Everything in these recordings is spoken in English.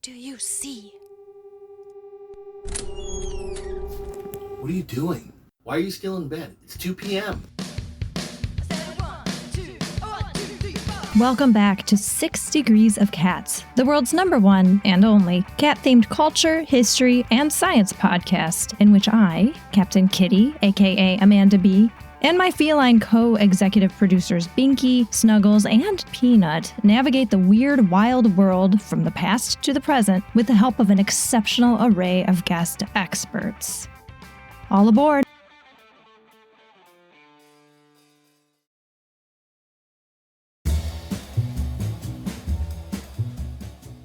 do you see? What are you doing? Why are you still in bed? It's 2 p.m. Welcome back to 6 Degrees of Cats, the world's #1 and only cat-themed culture, history, and science podcast, in which I, Captain Kitty, aka Amanda B., and my feline co-executive producers Binky, Snuggles, and Peanut navigate the weird, wild world from the past to the present with the help of an exceptional array of guest experts. All aboard!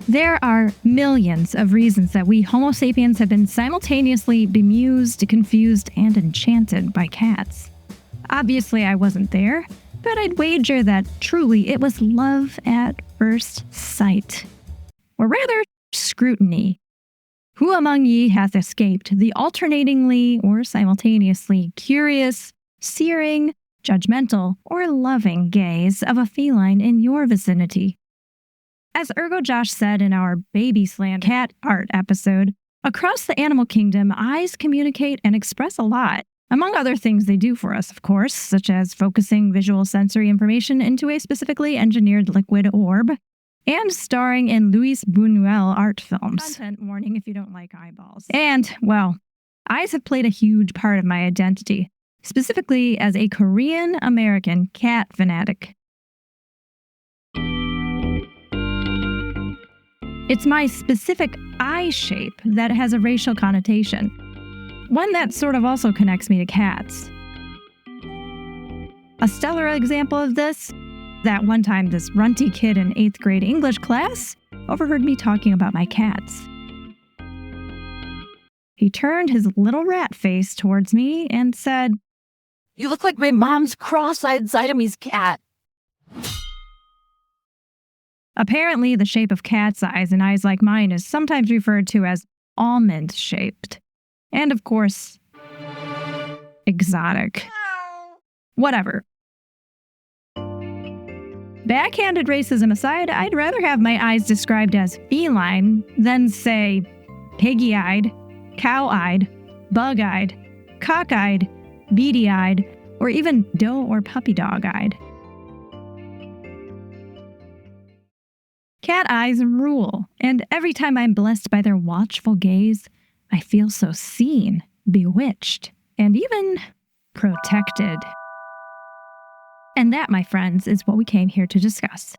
There are millions of reasons that we Homo sapiens have been simultaneously bemused, confused, and enchanted by cats. Obviously, I wasn't there, but I'd wager that truly it was love at first sight. Or rather, scrutiny. Who among ye hath escaped the alternatingly or simultaneously curious, searing, judgmental, or loving gaze of a feline in your vicinity? As Ergo Josh said in our Baby Slander cat art episode, across the animal kingdom, eyes communicate and express a lot. Among other things they do for us, of course, such as focusing visual sensory information into a specifically engineered liquid orb, and starring in Luis Buñuel art films. Content warning if you don't like eyeballs. And, well, eyes have played a huge part of my identity, specifically as a Korean-American cat fanatic. It's my specific eye shape that has a racial connotation. One that sort of also connects me to cats. A stellar example of this, that one time this runty kid in 8th grade English class overheard me talking about my cats. He turned his little rat face towards me and said, You look like my mom's cross-eyed Siamese cat. Apparently, the shape of cat's eyes and eyes like mine is sometimes referred to as almond-shaped. And of course, exotic. Whatever. Backhanded racism aside, I'd rather have my eyes described as feline than, say, piggy-eyed, cow-eyed, bug-eyed, cock-eyed, beady-eyed, or even doe or puppy dog-eyed. Cat eyes rule, and every time I'm blessed by their watchful gaze, I feel so seen, bewitched, and even protected. And that, my friends, is what we came here to discuss.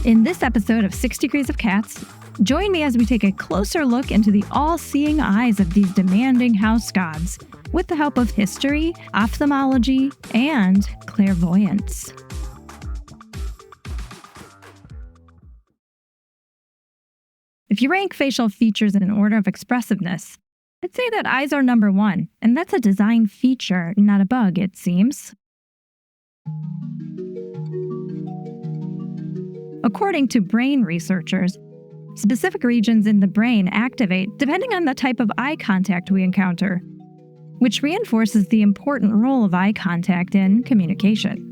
In this episode of 6 Degrees of Cats, join me as we take a closer look into the all-seeing eyes of these demanding house gods with the help of history, ophthalmology, and clairvoyance. If you rank facial features in an order of expressiveness, I'd say that eyes are #1, and that's a design feature, not a bug, it seems. According to brain researchers, specific regions in the brain activate depending on the type of eye contact we encounter, which reinforces the important role of eye contact in communication.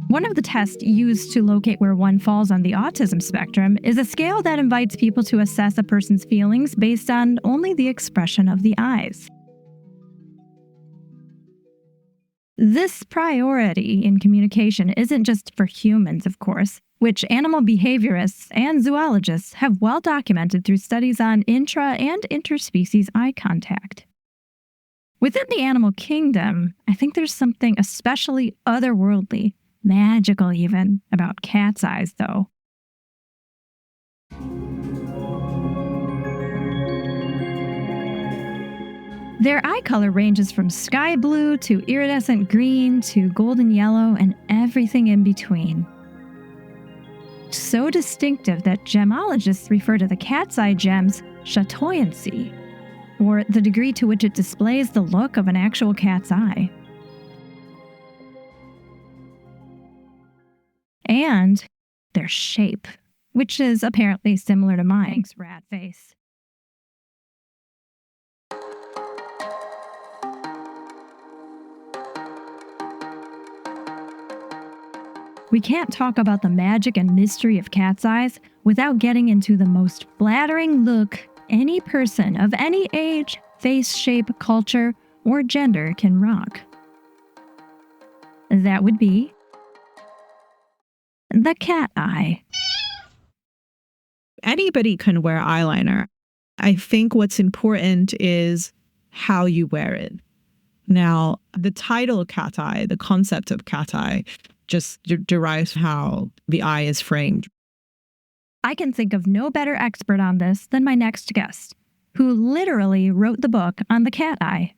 One of the tests used to locate where one falls on the autism spectrum is a scale that invites people to assess a person's feelings based on only the expression of the eyes. This priority in communication isn't just for humans, of course, which animal behaviorists and zoologists have well documented through studies on intra- and interspecies eye contact. Within the animal kingdom, I think there's something especially otherworldly, magical even, about cat's eyes, though. Their eye color ranges from sky blue to iridescent green to golden yellow and everything in between. So distinctive that gemologists refer to the cat's eye gem's chatoyancy, or the degree to which it displays the look of an actual cat's eye. And their shape, which is apparently similar to mine. Thanks, rat face. We can't talk about the magic and mystery of cat's eyes without getting into the most flattering look any person of any age, face shape, culture, or gender can rock. That would be the cat eye. Anybody can wear eyeliner. I think what's important is how you wear it. Now, the title cat eye, the concept of cat eye, just derives how the eye is framed. I can think of no better expert on this than my next guest, who literally wrote the book on the cat eye.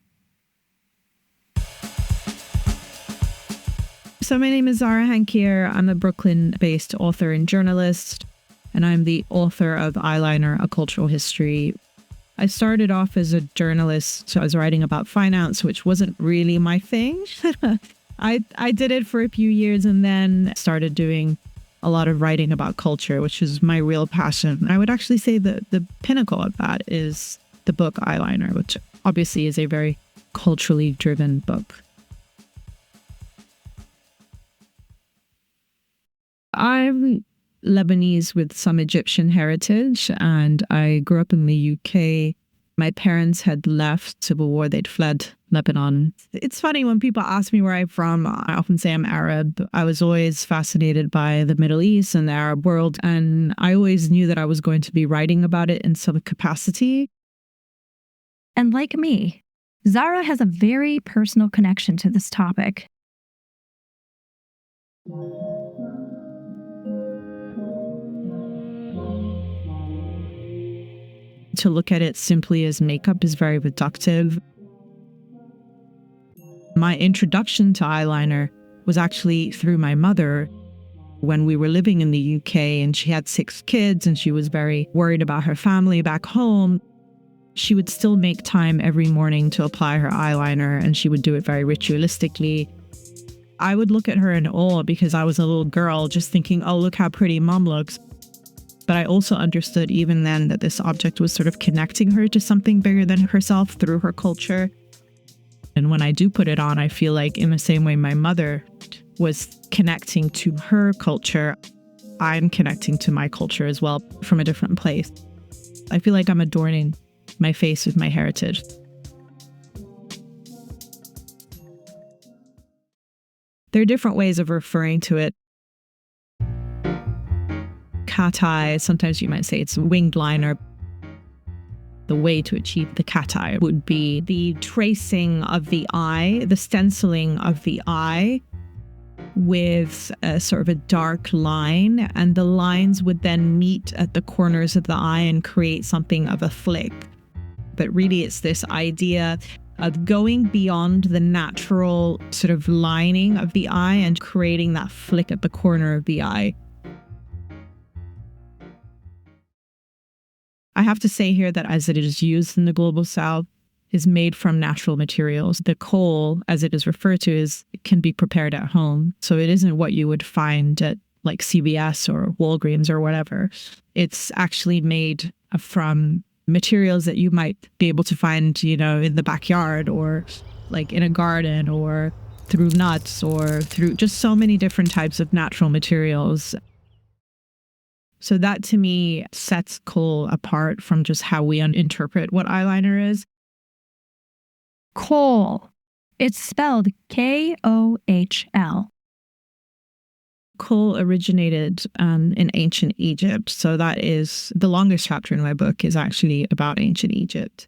So my name is Zahra Hankir. I'm a Brooklyn-based author and journalist, and I'm the author of Eyeliner, A Cultural History. I started off as a journalist, so I was writing about finance, which wasn't really my thing. I did it for a few years and then started doing a lot of writing about culture, which is my real passion. I would actually say that the pinnacle of that is the book Eyeliner, which obviously is a very culturally driven book. I'm Lebanese with some Egyptian heritage, and I grew up in the UK. My parents had left civil war. They'd fled Lebanon. It's funny when people ask me where I'm from, I often say I'm Arab. I was always fascinated by the Middle East and the Arab world, and I always knew that I was going to be writing about it in some capacity. And like me, Zahra has a very personal connection to this topic. To look at it simply as makeup is very reductive. My introduction to eyeliner was actually through my mother when we were living in the UK, and she had 6 kids and she was very worried about her family back home. She would still make time every morning to apply her eyeliner, and she would do it very ritualistically. I would look at her in awe because I was a little girl just thinking, oh, look how pretty mom looks. But I also understood even then that this object was sort of connecting her to something bigger than herself through her culture. And when I do put it on, I feel like in the same way my mother was connecting to her culture, I'm connecting to my culture as well from a different place. I feel like I'm adorning my face with my heritage. There are different ways of referring to it. Cat eye, sometimes you might say it's winged liner. The way to achieve the cat eye would be the tracing of the eye, the stenciling of the eye with a sort of a dark line, and the lines would then meet at the corners of the eye and create something of a flick. But really it's this idea of going beyond the natural sort of lining of the eye and creating that flick at the corner of the eye. I have to say here that as it is used in the Global South, is made from natural materials. The kohl, as it is referred to, can be prepared at home. So it isn't what you would find at like CVS or Walgreens or whatever. It's actually made from materials that you might be able to find, in the backyard or like in a garden or through nuts or through just so many different types of natural materials. So that to me sets kohl apart from just how we interpret what eyeliner is. Kohl. It's spelled K-O-H-L. Kohl originated in ancient Egypt. So that is the longest chapter in my book is actually about ancient Egypt.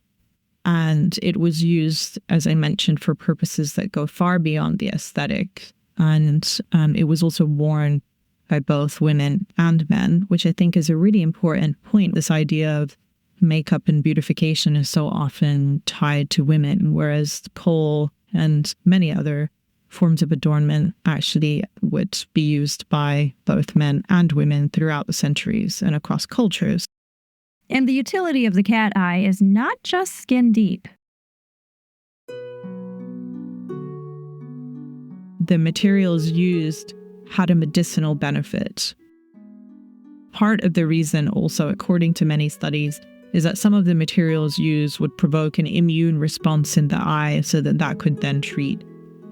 And it was used, as I mentioned, for purposes that go far beyond the aesthetic. And it was also worn by both women and men, which I think is a really important point. This idea of makeup and beautification is so often tied to women, whereas kohl and many other forms of adornment actually would be used by both men and women throughout the centuries and across cultures. And the utility of the cat eye is not just skin deep. The materials used had a medicinal benefit. Part of the reason also, according to many studies, is that some of the materials used would provoke an immune response in the eye so that could then treat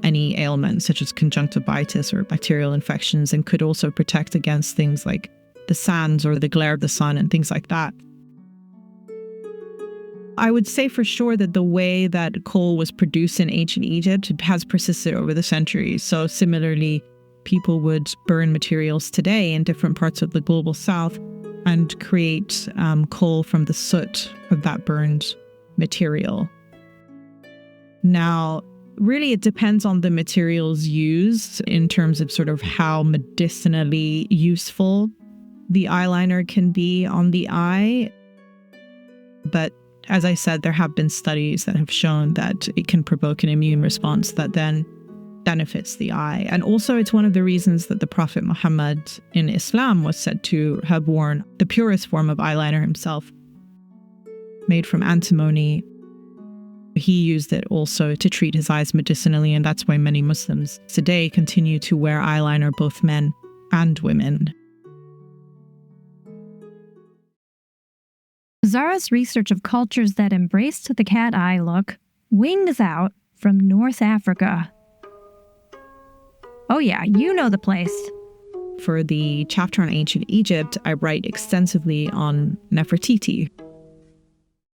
any ailment such as conjunctivitis or bacterial infections, and could also protect against things like the sands or the glare of the sun and things like that. I would say for sure that the way that coal was produced in ancient Egypt has persisted over the centuries. So similarly, people would burn materials today in different parts of the global south and create coal from the soot of that burned material. Now, really, it depends on the materials used in terms of sort of how medicinally useful the eyeliner can be on the eye. But as I said, there have been studies that have shown that it can provoke an immune response that then benefits the eye. And also, it's one of the reasons that the Prophet Muhammad in Islam was said to have worn the purest form of eyeliner himself, made from antimony. He used it also to treat his eyes medicinally, and that's why many Muslims today continue to wear eyeliner, both men and women. Zahra's research of cultures that embraced the cat eye look wings out from North Africa. Oh yeah, you know the place. For the chapter on ancient Egypt, I write extensively on Nefertiti,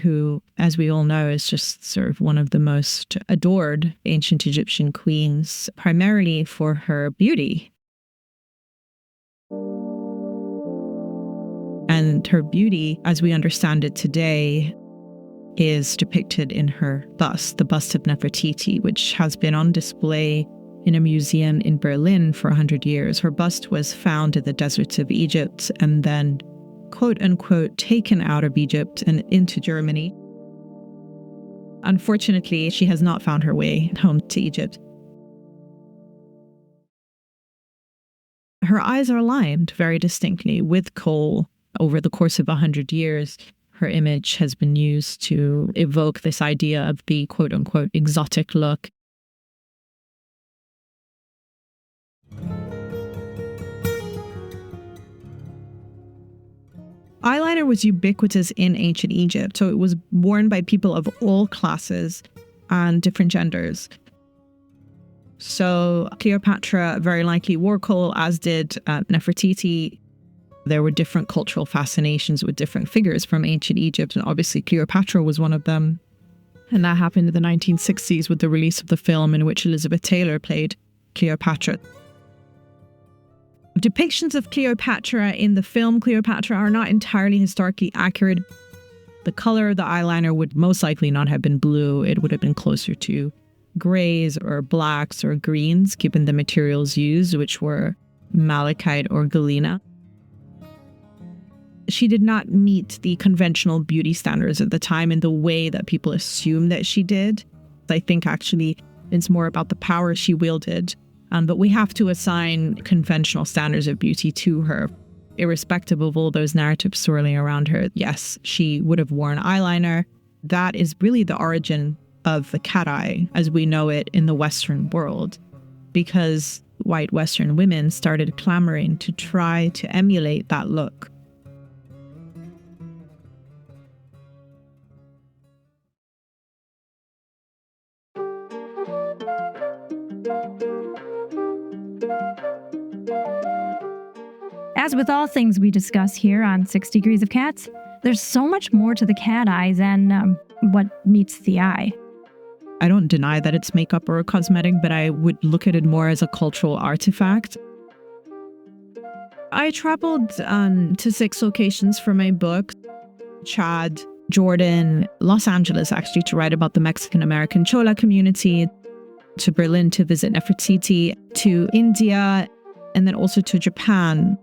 who, as we all know, is just sort of one of the most adored ancient Egyptian queens, primarily for her beauty. And her beauty, as we understand it today, is depicted in her bust, the bust of Nefertiti, which has been on display in a museum in Berlin for 100 years. Her bust was found in the deserts of Egypt and then, quote unquote, taken out of Egypt and into Germany. Unfortunately, she has not found her way home to Egypt. Her eyes are lined very distinctly with coal. Over the course of 100 years, her image has been used to evoke this idea of the quote unquote exotic look. Eyeliner was ubiquitous in ancient Egypt, so it was worn by people of all classes and different genders. So Cleopatra very likely wore coal, as did Nefertiti. There were different cultural fascinations with different figures from ancient Egypt, and obviously Cleopatra was one of them. And that happened in the 1960s with the release of the film in which Elizabeth Taylor played Cleopatra. Depictions of Cleopatra in the film Cleopatra are not entirely historically accurate. The color of the eyeliner would most likely not have been blue. It would have been closer to grays or blacks or greens, given the materials used, which were malachite or galena. She did not meet the conventional beauty standards at the time in the way that people assume that she did. I think actually it's more about the power she wielded. But we have to assign conventional standards of beauty to her. Irrespective of all those narratives swirling around her, yes, she would have worn eyeliner. That is really the origin of the cat eye as we know it in the Western world, because white Western women started clamoring to try to emulate that look. As with all things we discuss here on 6 Degrees of Cats, there's so much more to the cat eye than what meets the eye. I don't deny that it's makeup or a cosmetic, but I would look at it more as a cultural artifact. I traveled to 6 locations for my book: Chad, Jordan, Los Angeles, actually, to write about the Mexican-American Chola community, to Berlin to visit Nefertiti, to India, and then also to Japan.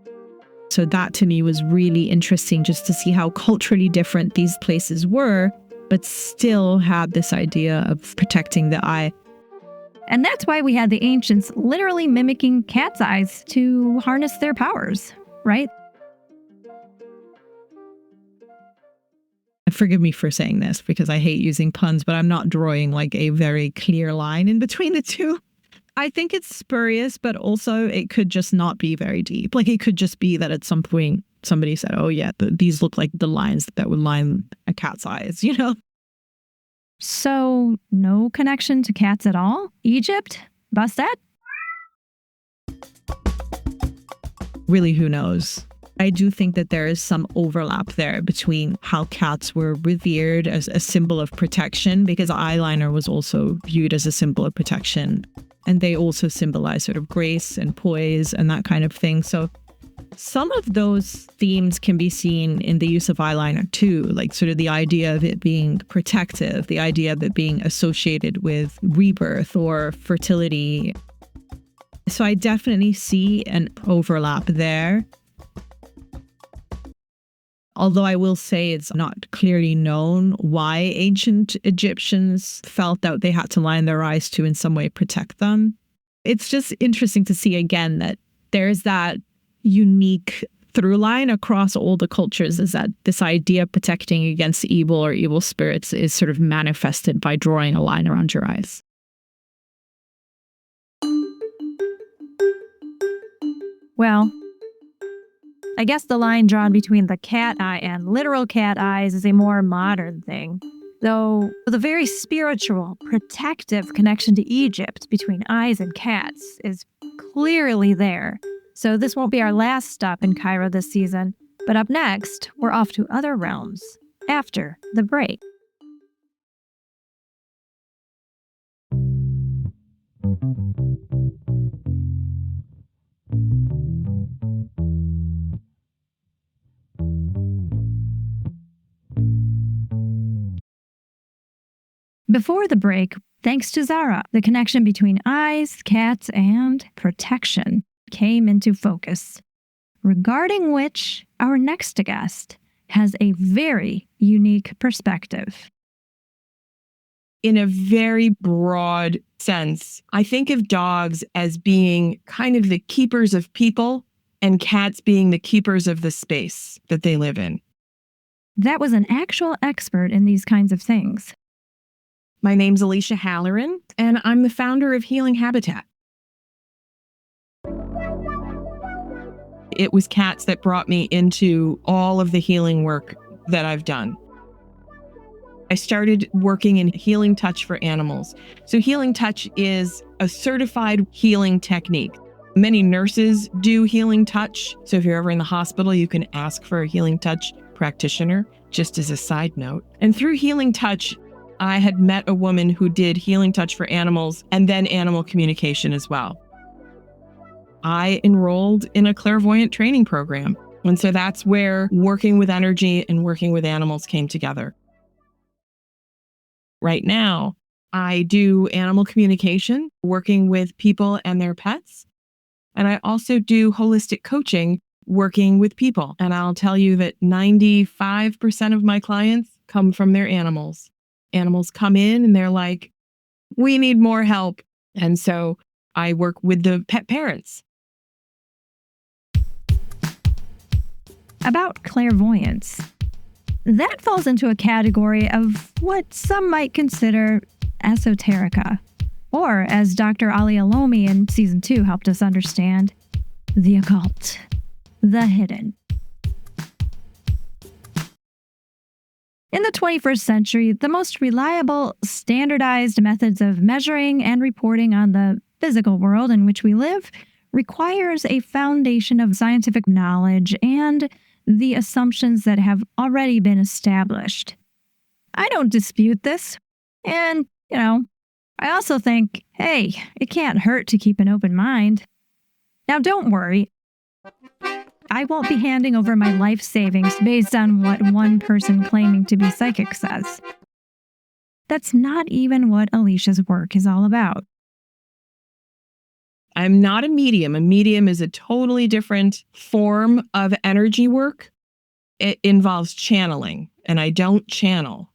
So that to me was really interesting, just to see how culturally different these places were, but still had this idea of protecting the eye. And that's why we had the ancients literally mimicking cats' eyes to harness their powers, right? Forgive me for saying this because I hate using puns, but I'm not drawing like a very clear line in between the two. I think it's spurious, but also it could just not be very deep. Like it could just be that at some point somebody said, oh yeah, these look like the lines that would line a cat's eyes, you know? So no connection to cats at all? Egypt? Bust that? Really, who knows? I do think that there is some overlap there between how cats were revered as a symbol of protection, because eyeliner was also viewed as a symbol of protection. And they also symbolize sort of grace and poise and that kind of thing. So some of those themes can be seen in the use of eyeliner too, like sort of the idea of it being protective, the idea of it being associated with rebirth or fertility. So I definitely see an overlap there. Although I will say it's not clearly known why ancient Egyptians felt that they had to line their eyes to in some way protect them. It's just interesting to see again that there's that unique through line across all the cultures, is that this idea of protecting against evil or evil spirits is sort of manifested by drawing a line around your eyes. Well, I guess the line drawn between the cat eye and literal cat eyes is a more modern thing. Though the very spiritual, protective connection to Egypt between eyes and cats is clearly there. So this won't be our last stop in Cairo this season. But up next, we're off to other realms after the break. Before the break, thanks to Zahra, the connection between eyes, cats, and protection came into focus, regarding which our next guest has a very unique perspective. In a very broad sense, I think of dogs as being kind of the keepers of people and cats being the keepers of the space that they live in. That was an actual expert in these kinds of things. My name's Alicia Halloran, and I'm the founder of Healing Habitat. It was cats that brought me into all of the healing work that I've done. I started working in healing touch for animals. So healing touch is a certified healing technique. Many nurses do healing touch. So if you're ever in the hospital, you can ask for a healing touch practitioner, just as a side note. And through healing touch, I had met a woman who did healing touch for animals and then animal communication as well. I enrolled in a clairvoyant training program. And so that's where working with energy and working with animals came together. Right now, I do animal communication, working with people and their pets. And I also do holistic coaching, working with people. And I'll tell you that 95% of my clients come from their animals. Animals come in and they're like, we need more help. And so I work with the pet parents. About clairvoyance. That falls into a category of what some might consider esoterica, or as Dr. Ali Alomi in Season 2 helped us understand, the occult, the hidden. In the 21st century, the most reliable, standardized methods of measuring and reporting on the physical world in which we live requires a foundation of scientific knowledge and the assumptions that have already been established. I don't dispute this. And, I also think, hey, it can't hurt to keep an open mind. Now, don't worry. I won't be handing over my life savings based on what one person claiming to be psychic says. That's not even what Alicia's work is all about. I'm not a medium. A medium is a totally different form of energy work. It involves channeling, and I don't channel.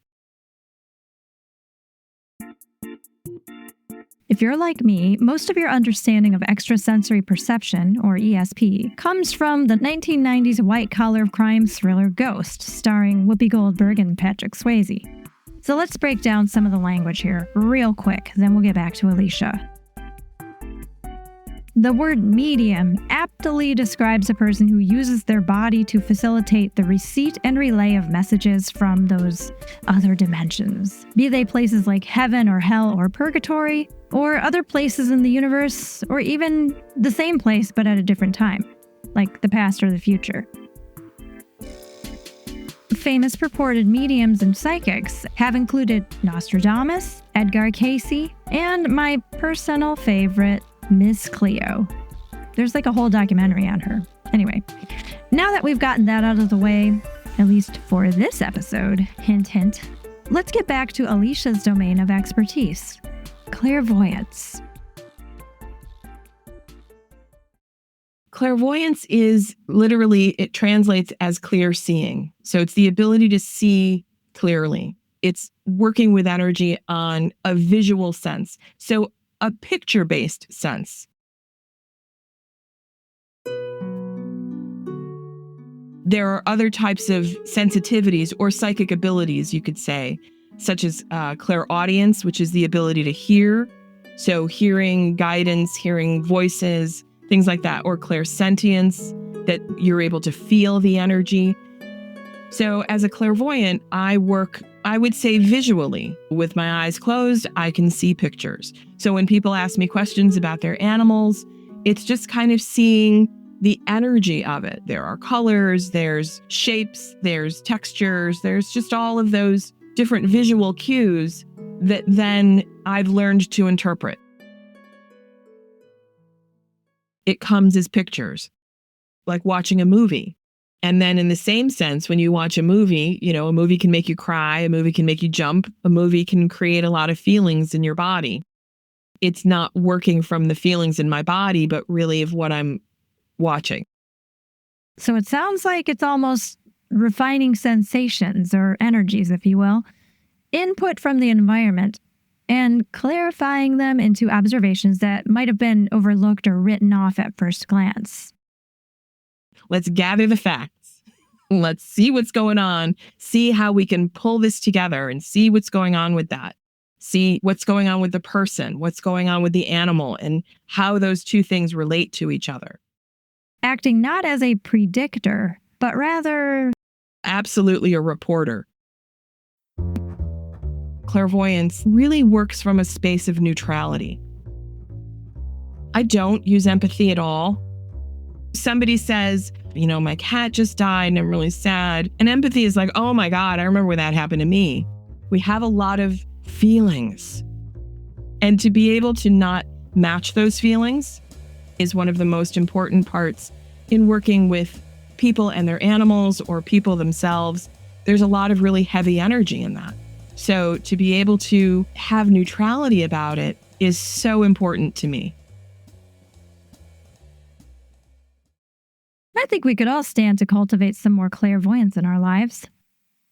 If you're like me, most of your understanding of extrasensory perception, or ESP, comes from the 1990s white-collar crime thriller Ghost, starring Whoopi Goldberg and Patrick Swayze. So let's break down some of the language here real quick, then we'll get back to Alicia. The word medium aptly describes a person who uses their body to facilitate the receipt and relay of messages from those other dimensions, be they places like heaven or hell or purgatory, or other places in the universe, or even the same place but at a different time, like the past or the future. Famous purported mediums and psychics have included Nostradamus, Edgar Cayce, and my personal favorite, Miss Cleo. There's like a whole documentary on her. Anyway, now that we've gotten that out of the way, at least for this episode, hint hint, let's get back to Alicia's domain of expertise, clairvoyance. Clairvoyance is literally, it translates as clear seeing. So it's the ability to see clearly. It's working with energy on a visual sense. So a picture-based sense. There are other types of sensitivities or psychic abilities, you could say, such as clairaudience, which is the ability to hear. So hearing guidance, hearing voices, things like that, or clairsentience, that you're able to feel the energy. So as a clairvoyant, I work, I would say visually. With my eyes closed, I can see pictures. So when people ask me questions about their animals, it's just kind of seeing the energy of it. There are colors, there's shapes, there's textures, there's just all of those different visual cues that then I've learned to interpret. It comes as pictures, like watching a movie. And then in the same sense, when you watch a movie, you know, a movie can make you cry, a movie can make you jump, a movie can create a lot of feelings in your body. It's not working from the feelings in my body, but really of what I'm watching. So it sounds like it's almost refining sensations or energies, if you will, input from the environment, and clarifying them into observations that might have been overlooked or written off at first glance. Let's gather the facts. Let's see what's going on, see how we can pull this together and see what's going on with that. See what's going on with the person, what's going on with the animal, and how those two things relate to each other. Acting not as a predictor, but rather... Absolutely a reporter. Clairvoyance really works from a space of neutrality. I don't use empathy at all. Somebody says, you know, my cat just died and I'm really sad. And empathy is like, oh my God, I remember when that happened to me. We have a lot of feelings. And to be able to not match those feelings is one of the most important parts in working with people and their animals or people themselves. There's a lot of really heavy energy in that. So to be able to have neutrality about it is so important to me. I think we could all stand to cultivate some more clairvoyance in our lives.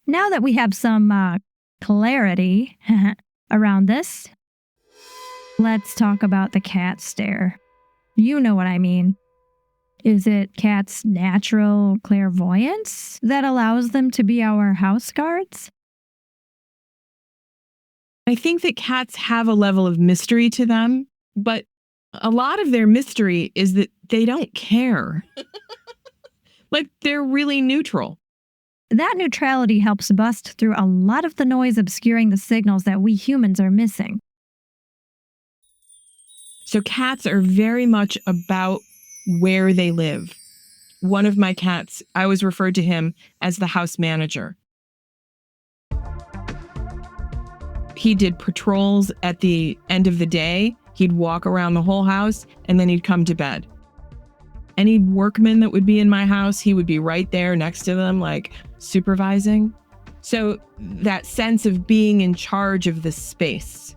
Now that we have some clarity around this, let's talk about the cat stare. You know what I mean. Is it cats' natural clairvoyance that allows them to be our house guards? I think that cats have a level of mystery to them, but a lot of their mystery is that they don't care. Like, they're really neutral. That neutrality helps bust through a lot of the noise obscuring the signals that we humans are missing. So cats are very much about where they live. One of my cats, I always referred to him as the house manager. He did patrols at the end of the day. He'd walk around the whole house and then he'd come to bed. Any workman that would be in my house, he would be right there next to them, like supervising. So that sense of being in charge of the space,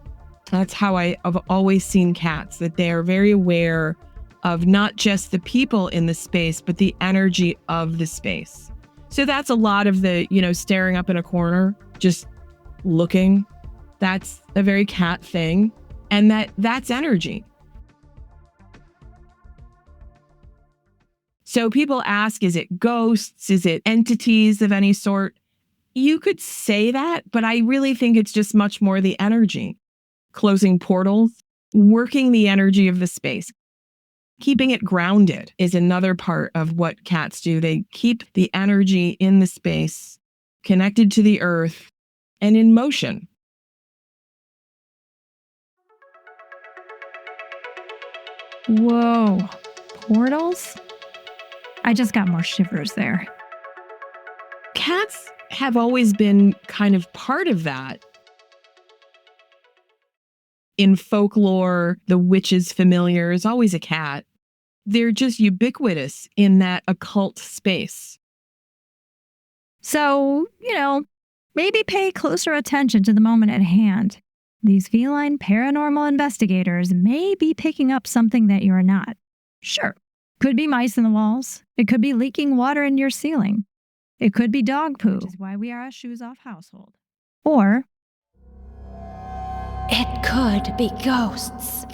that's how I've always seen cats, that they are very aware of not just the people in the space, but the energy of the space. So that's a lot of the, staring up in a corner, just looking. That's a very cat thing. And that's energy. So people ask, is it ghosts? Is it entities of any sort? You could say that, but I really think it's just much more the energy. Closing portals, working the energy of the space. Keeping it grounded is another part of what cats do. They keep the energy in the space, connected to the earth, and in motion. Whoa. Portals? I just got more shivers there. Cats have always been kind of part of that. In folklore, the witch's familiar is always a cat. They're just ubiquitous in that occult space. So, maybe pay closer attention to the moment at hand. These feline paranormal investigators may be picking up something that you're not. Sure, could be mice in the walls. It could be leaking water in your ceiling. It could be dog poo, which is why we are a shoes-off household. Or It could be ghosts.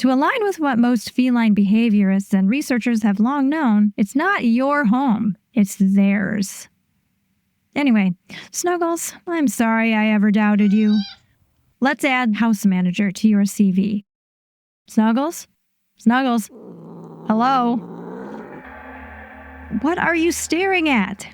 to align with what most feline behaviorists and researchers have long known, it's not your home, it's theirs. Anyway, Snuggles, I'm sorry I ever doubted you. Let's add house manager to your CV. Snuggles? Snuggles? Hello? What are you staring at?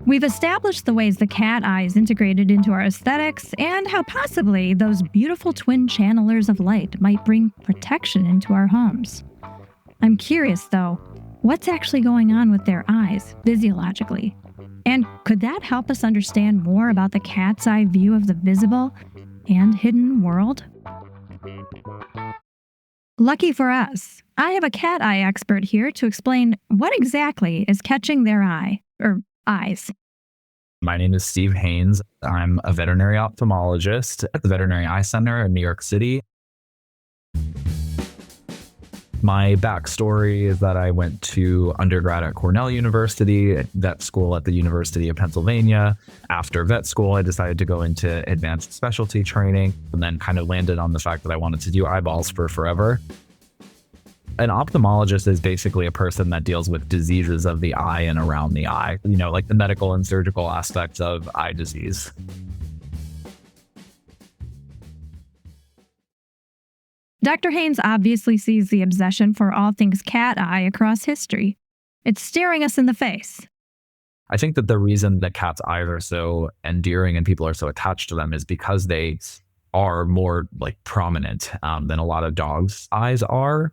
We've established the ways the cat eye is integrated into our aesthetics and how possibly those beautiful twin channelers of light might bring protection into our homes. I'm curious, though, what's actually going on with their eyes physiologically? And could that help us understand more about the cat's eye view of the visible and hidden world? Lucky for us, I have a cat eye expert here to explain what exactly is catching their eye, or eyes. My name is Steve Haynes. I'm a veterinary ophthalmologist at the Veterinary Eye Center in New York City. My backstory is that I went to undergrad at Cornell University, vet school at the University of Pennsylvania. After vet school, I decided to go into advanced specialty training and then kind of landed on the fact that I wanted to do eyeballs for forever. An ophthalmologist is basically a person that deals with diseases of the eye and around the eye, like the medical and surgical aspects of eye disease. Dr. Haynes obviously sees the obsession for all things cat eye across history. It's staring us in the face. I think that the reason that cats' eyes are so endearing and people are so attached to them is because they are more prominent than a lot of dogs' eyes are.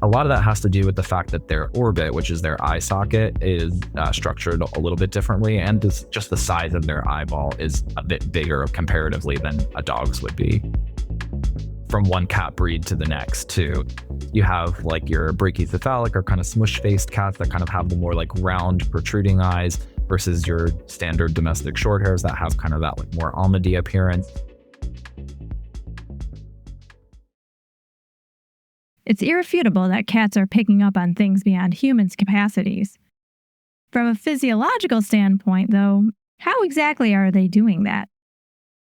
A lot of that has to do with the fact that their orbit, which is their eye socket, is structured a little bit differently, and just the size of their eyeball is a bit bigger comparatively than a dog's would be. From one cat breed to the next, too. You have your brachycephalic or kind of smush-faced cats that kind of have the more round, protruding eyes versus your standard domestic shorthairs that have kind of that more almond-y appearance. It's irrefutable that cats are picking up on things beyond humans' capacities. From a physiological standpoint, though, how exactly are they doing that?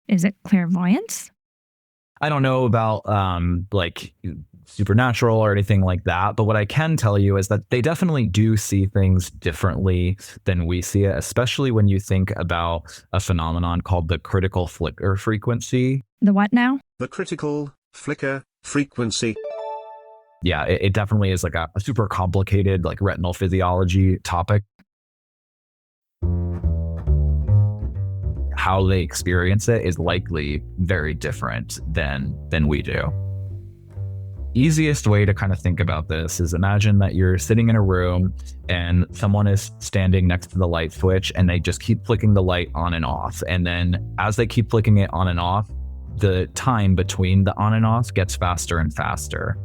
Is it clairvoyance? I don't know about supernatural or anything like that, but what I can tell you is that they definitely do see things differently than we see it, especially when you think about a phenomenon called the critical flicker frequency. The what now? The critical flicker frequency. Yeah, it definitely is a super complicated retinal physiology topic. How they experience it is likely very different than we do. Easiest way to kind of think about this is imagine that you're sitting in a room and someone is standing next to the light switch and they just keep flicking the light on and off. And then as they keep flicking it on and off, the time between the on and off gets faster and faster.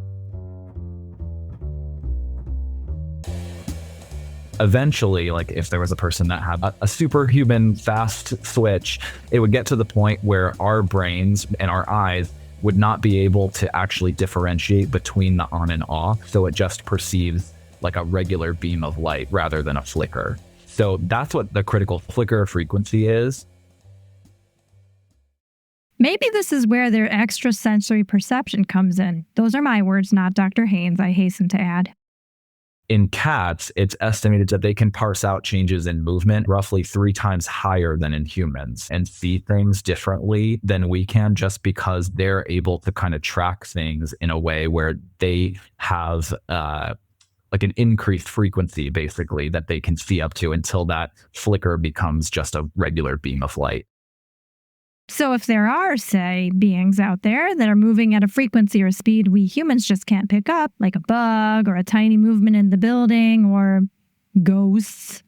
Eventually, if there was a person that had a superhuman fast switch, it would get to the point where our brains and our eyes would not be able to actually differentiate between the on and off. So it just perceives like a regular beam of light rather than a flicker. So that's what the critical flicker frequency is. Maybe this is where their extrasensory perception comes in. Those are my words, not Dr. Haynes, I hasten to add. In cats, it's estimated that they can parse out changes in movement roughly 3 times higher than in humans and see things differently than we can, just because they're able to kind of track things in a way where they have like an increased frequency, basically, that they can see up to until that flicker becomes just a regular beam of light. So if there are, say, beings out there that are moving at a frequency or speed we humans just can't pick up, like a bug or a tiny movement in the building or ghosts.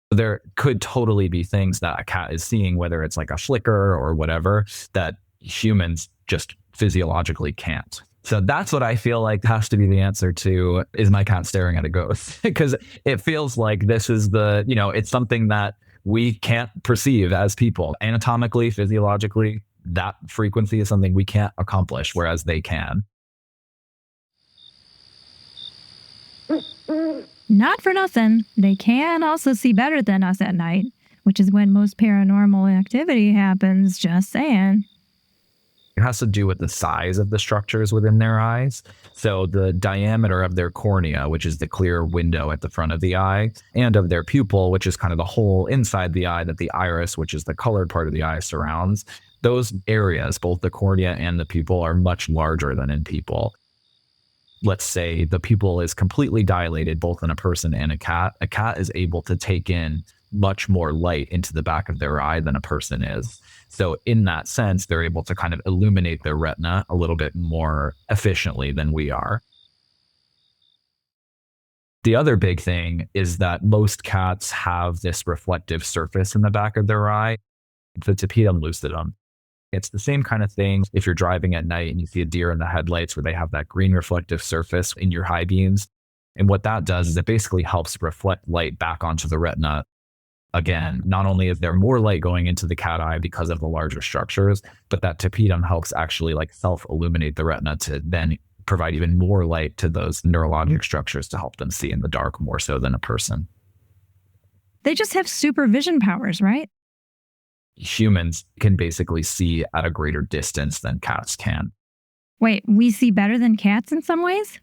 There could totally be things that a cat is seeing, whether it's like a flicker or whatever, that humans just physiologically can't. So that's what I feel like has to be the answer to, is my cat staring at a ghost? Because it feels like this is the, it's something that we can't perceive as people. Anatomically, physiologically, that frequency is something we can't accomplish, whereas they can. Not for nothing, they can also see better than us at night, which is when most paranormal activity happens, just saying. It has to do with the size of the structures within their eyes. So the diameter of their cornea, which is the clear window at the front of the eye, and of their pupil, which is kind of the hole inside the eye that the iris, which is the colored part of the eye, surrounds. Those areas, both the cornea and the pupil, are much larger than in people. Let's say the pupil is completely dilated, both in a person and a cat. A cat is able to take in much more light into the back of their eye than a person is. So in that sense, they're able to kind of illuminate their retina a little bit more efficiently than we are. The other big thing is that most cats have this reflective surface in the back of their eye, the tapetum lucidum. It's the same kind of thing if you're driving at night and you see a deer in the headlights where they have that green reflective surface in your high beams. And what that does is it basically helps reflect light back onto the retina. Again, not only is there more light going into the cat eye because of the larger structures, but that tapetum helps actually like self-illuminate the retina to then provide even more light to those neurologic structures to help them see in the dark more so than a person. They just have supervision powers, right? Humans can basically see at a greater distance than cats can. Wait, we see better than cats in some ways?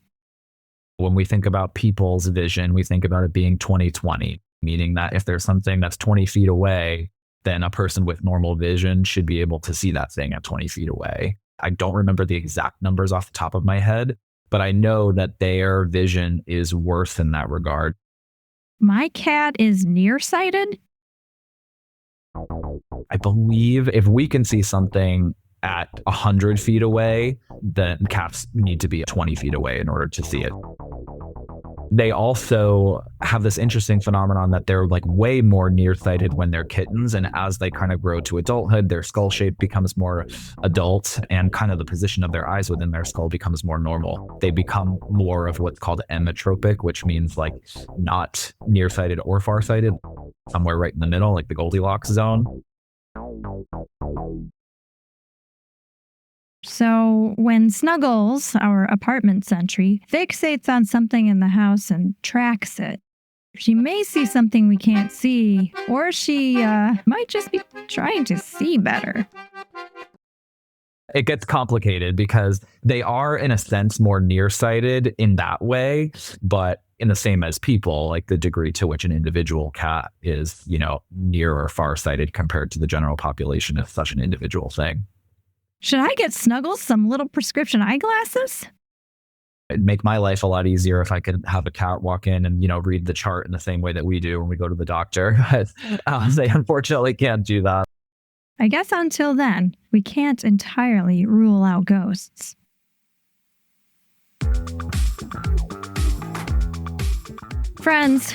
When we think about people's vision, we think about it being 20/20. Meaning that if there's something that's 20 feet away, then a person with normal vision should be able to see that thing at 20 feet away. I don't remember the exact numbers off the top of my head, but I know that their vision is worse in that regard. My cat is nearsighted? I believe if we can see something at 100 feet away, then cats need to be 20 feet away in order to see it. They also have this interesting phenomenon that they're like way more nearsighted when they're kittens. And as they kind of grow to adulthood, their skull shape becomes more adult and kind of the position of their eyes within their skull becomes more normal. They become more of what's called emmetropic, which means like not nearsighted or farsighted, somewhere right in the middle, like the Goldilocks zone. So when Snuggles, our apartment sentry, fixates on something in the house and tracks it, she may see something we can't see, or she might just be trying to see better. It gets complicated because they are, in a sense, more nearsighted in that way, but in the same as people, like the degree to which an individual cat is, near or farsighted compared to the general population is such an individual thing. Should I get Snuggles some little prescription eyeglasses? It'd make my life a lot easier if I could have a cat walk in and, read the chart in the same way that we do when we go to the doctor. But they unfortunately can't do that. I guess until then, we can't entirely rule out ghosts. Friends,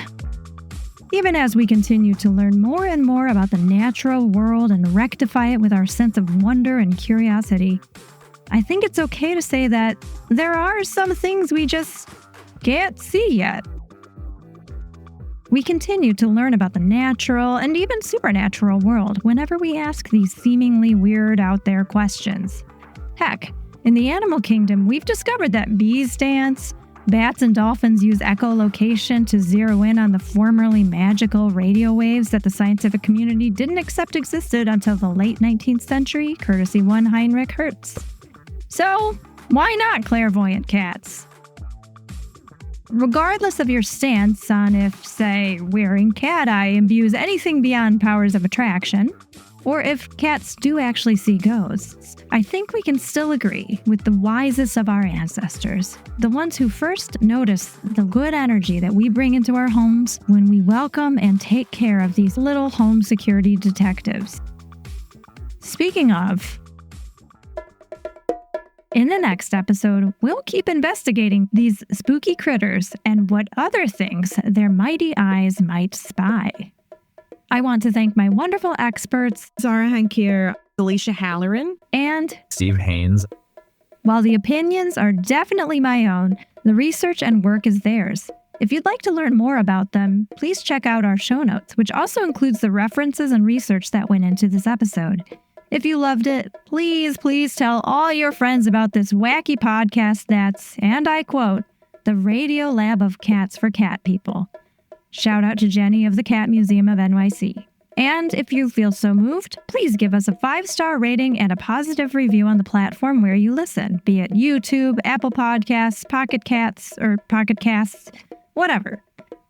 even as we continue to learn more and more about the natural world and rectify it with our sense of wonder and curiosity, I think it's okay to say that there are some things we just can't see yet. We continue to learn about the natural and even supernatural world whenever we ask these seemingly weird out there questions. Heck, in the animal kingdom, we've discovered that bees dance, bats and dolphins use echolocation to zero in on the formerly magical radio waves that the scientific community didn't accept existed until the late 19th century, courtesy one Heinrich Hertz. So, why not clairvoyant cats? Regardless of your stance on if, say, wearing cat eye imbues anything beyond powers of attraction, or if cats do actually see ghosts, I think we can still agree with the wisest of our ancestors, the ones who first noticed the good energy that we bring into our homes when we welcome and take care of these little home security detectives. Speaking of, in the next episode, we'll keep investigating these spooky critters and what other things their mighty eyes might spy. I want to thank my wonderful experts, Zahra Hankir, Alicia Halloran, and Steve Haynes. while the opinions are definitely my own, the research and work is theirs. If you'd like to learn more about them, please check out our show notes, which also includes the references and research that went into this episode. If you loved it, please tell all your friends about this wacky podcast that's, and I quote, the Radio Lab of Cats for Cat People. Shout out to Jenny of the Cat Museum of NYC. And if you feel so moved, please give us a 5-star rating and a positive review on the platform where you listen, be it YouTube, Apple Podcasts, Pocket Casts, or Pocket Casts, whatever.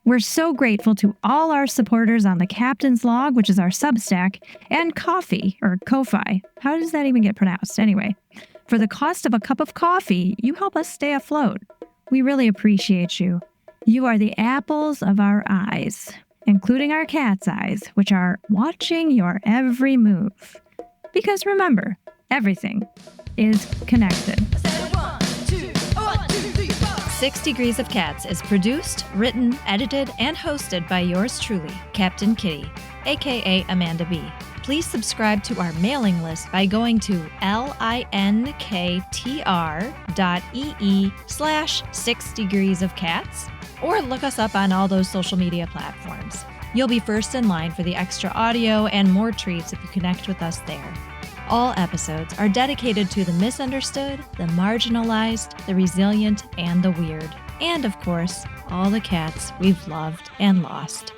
We're so grateful to all our supporters on the Captain's Log, which is our Substack, and Ko-fi, or Ko-fi. How does that even get pronounced? Anyway, for the cost of a cup of coffee, you help us stay afloat. We really appreciate you. You are the apples of our eyes, including our cat's eyes, which are watching your every move. Because remember, everything is connected. 6 Degrees of Cats is produced, written, edited, and hosted by yours truly, Captain Kitty, aka Amanda B. Please subscribe to our mailing list by going to linktr.ee/6degreesofcats or look us up on all those social media platforms. You'll be first in line for the extra audio and more treats if you connect with us there. All episodes are dedicated to the misunderstood, the marginalized, the resilient, and the weird. And of course, all the cats we've loved and lost.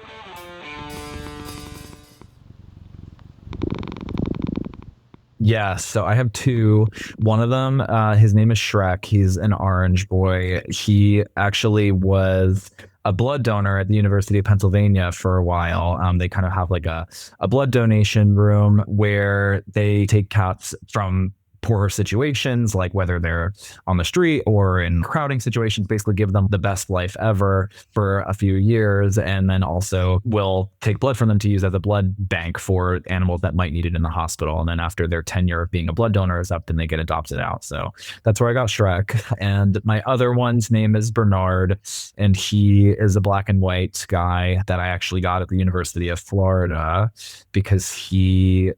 Yeah, so I have 2. One of them, his name is Shrek. He's an orange boy. He actually was a blood donor at the University of Pennsylvania for a while. They kind of have like a blood donation room where they take cats from poorer situations, like whether they're on the street or in crowding situations, basically give them the best life ever for a few years, and then also will take blood from them to use as a blood bank for animals that might need it in the hospital. And then after their tenure of being a blood donor is up, then they get adopted out. So that's where I got Shrek. And my other one's name is Bernard, and he is a black and white guy that I actually got at the University of Florida because he,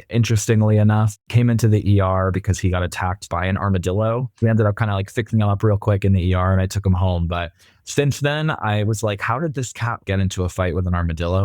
interestingly enough, came into the ER because he got attacked by an armadillo. We ended up kind of like fixing him up real quick in the ER, and I took him home. But since then, I was like, how did this cat get into a fight with an armadillo?